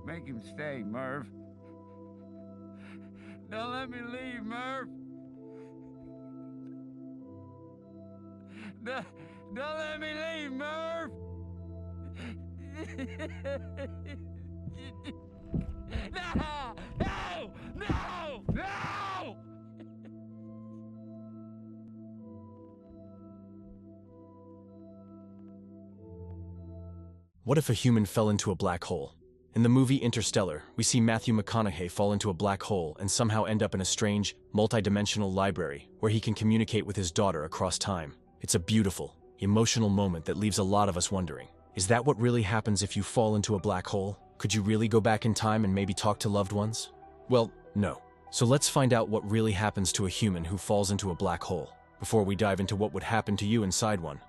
Make him stay, Merv. Don't let me leave, Merv. Don't let me leave, Merv. No! No! No! No! What if a human fell into a black hole? In the movie Interstellar, we see Matthew McConaughey fall into a black hole and somehow end up in a strange, multi-dimensional library where he can communicate with his daughter across time. It's a beautiful, emotional moment that leaves a lot of us wondering, is that what really happens if you fall into a black hole? Could you really go back in time and maybe talk to loved ones? Well, no. So let's find out what really happens to a human who falls into a black hole, before we dive into what would happen to you inside one.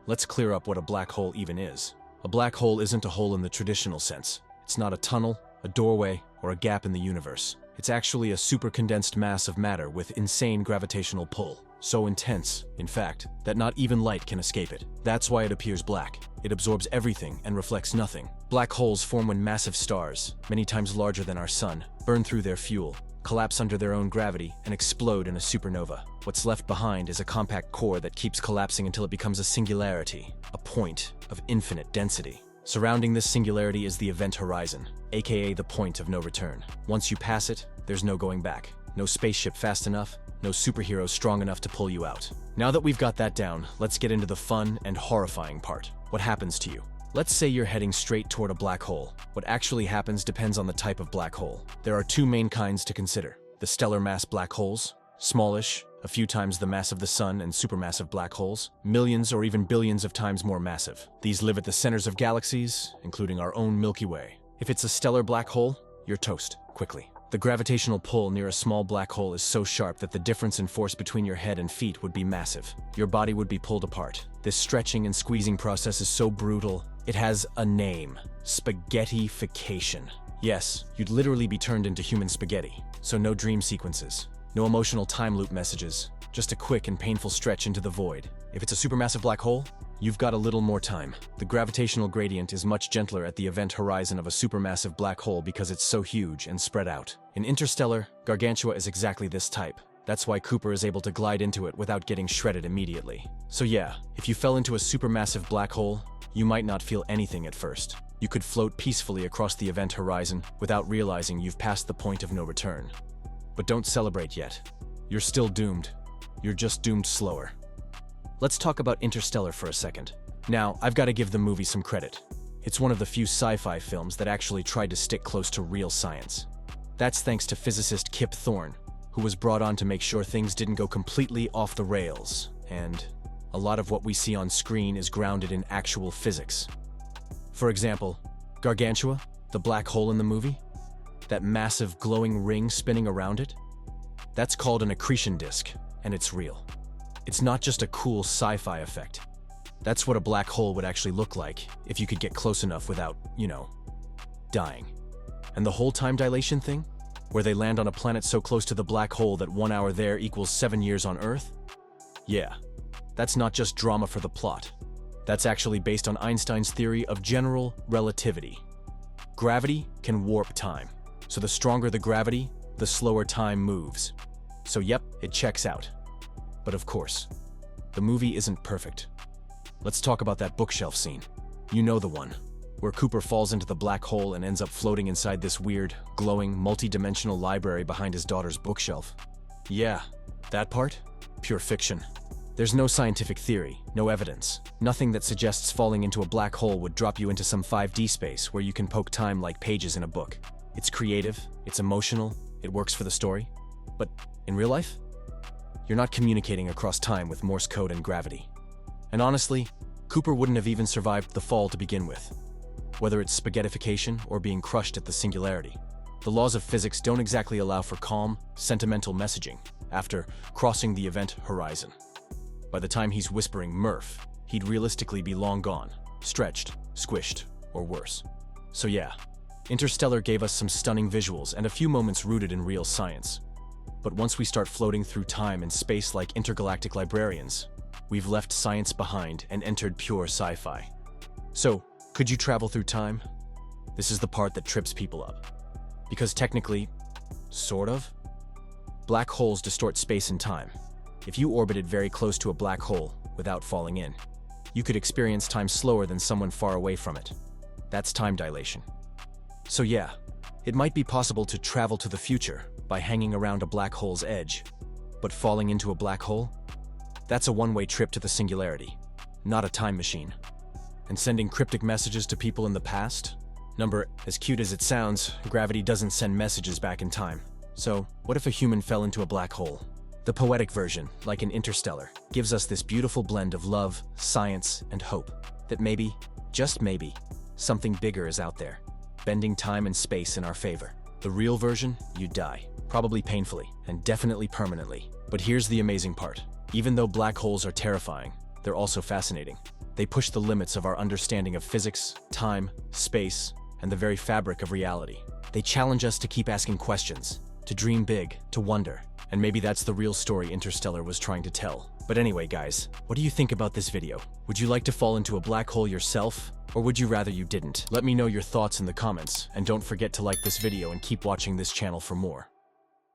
Let's clear up what a black hole even is. A black hole isn't a hole in the traditional sense. It's not a tunnel, a doorway, or a gap in the universe. It's actually a supercondensed mass of matter with insane gravitational pull. So intense, in fact, that not even light can escape it. That's why it appears black. It absorbs everything and reflects nothing. Black holes form when massive stars, many times larger than our sun, burn through their fuel, collapse under their own gravity, and explode in a supernova. What's left behind is a compact core that keeps collapsing until it becomes a singularity, a point of infinite density. Surrounding this singularity is the event horizon, aka the point of no return. Once you pass it, there's no going back. No spaceship fast enough, no superhero strong enough to pull you out. Now that we've got that down, let's get into the fun and horrifying part. What happens to you? Let's say you're heading straight toward a black hole. What actually happens depends on the type of black hole. There are two main kinds to consider. The stellar mass black holes, smallish, a few times the mass of the sun, and supermassive black holes, millions or even billions of times more massive. These live at the centers of galaxies, including our own Milky Way. If it's a stellar black hole, you're toast, quickly. The gravitational pull near a small black hole is so sharp that the difference in force between your head and feet would be massive. Your body would be pulled apart. This stretching and squeezing process is so brutal, it has a name: Spaghettification. Yes, you'd literally be turned into human spaghetti. So no dream sequences, no emotional time loop messages, just a quick and painful stretch into the void. If it's a supermassive black hole, you've got a little more time. The gravitational gradient is much gentler at the event horizon of a supermassive black hole because it's so huge and spread out. In Interstellar, Gargantua is exactly this type. That's why Cooper is able to glide into it without getting shredded immediately. So yeah, if you fell into a supermassive black hole, you might not feel anything at first. You could float peacefully across the event horizon without realizing you've passed the point of no return. But don't celebrate yet. You're still doomed. You're just doomed slower. Let's talk about Interstellar for a second. Now, I've got to give the movie some credit. It's one of the few sci-fi films that actually tried to stick close to real science. That's thanks to physicist Kip Thorne, who was brought on to make sure things didn't go completely off the rails, and a lot of what we see on screen is grounded in actual physics. For example, Gargantua, the black hole in the movie, that massive glowing ring spinning around it, that's called an accretion disk, and it's real. It's not just a cool sci-fi effect. That's what a black hole would actually look like if you could get close enough without, dying. And the whole time dilation thing, where they land on a planet so close to the black hole that 1 hour there equals 7 years on Earth? Yeah, that's not just drama for the plot. That's actually based on Einstein's theory of general relativity. Gravity can warp time, so the stronger the gravity, the slower time moves. So yep, it checks out. But of course, the movie isn't perfect. Let's talk about that bookshelf scene. You know the one, where Cooper falls into the black hole and ends up floating inside this weird, glowing, multi-dimensional library behind his daughter's bookshelf. Yeah, that part? Pure fiction. There's no scientific theory, no evidence, nothing that suggests falling into a black hole would drop you into some 5D space where you can poke time like pages in a book. It's creative, it's emotional, it works for the story. But in real life, you're not communicating across time with Morse code and gravity. And honestly, Cooper wouldn't have even survived the fall to begin with, whether it's spaghettification or being crushed at the singularity. The laws of physics don't exactly allow for calm, sentimental messaging after crossing the event horizon. By the time he's whispering Murph, he'd realistically be long gone, stretched, squished, or worse. So yeah, Interstellar gave us some stunning visuals and a few moments rooted in real science. But once we start floating through time and space like intergalactic librarians, we've left science behind and entered pure sci-fi. So, could you travel through time? This is the part that trips people up. Because technically, sort of, black holes distort space and time. If you orbited very close to a black hole without falling in, you could experience time slower than someone far away from it. That's time dilation. So yeah, it might be possible to travel to the future by hanging around a black hole's edge, but falling into a black hole? That's a one-way trip to the singularity, not a time machine. And sending cryptic messages to people in the past? Number, as cute as it sounds, gravity doesn't send messages back in time. So, what if a human fell into a black hole? The poetic version, like in Interstellar, gives us this beautiful blend of love, science, and hope. That maybe, just maybe, something bigger is out there, bending time and space in our favor. The real version, you die, probably painfully, and definitely permanently. But here's the amazing part. Even though black holes are terrifying, they're also fascinating. They push the limits of our understanding of physics, time, space, and the very fabric of reality. They challenge us to keep asking questions, to dream big, to wonder. And maybe that's the real story Interstellar was trying to tell. But anyway, guys, what do you think about this video? Would you like to fall into a black hole yourself? Or would you rather you didn't? Let me know your thoughts in the comments, and don't forget to like this video and keep watching this channel for more.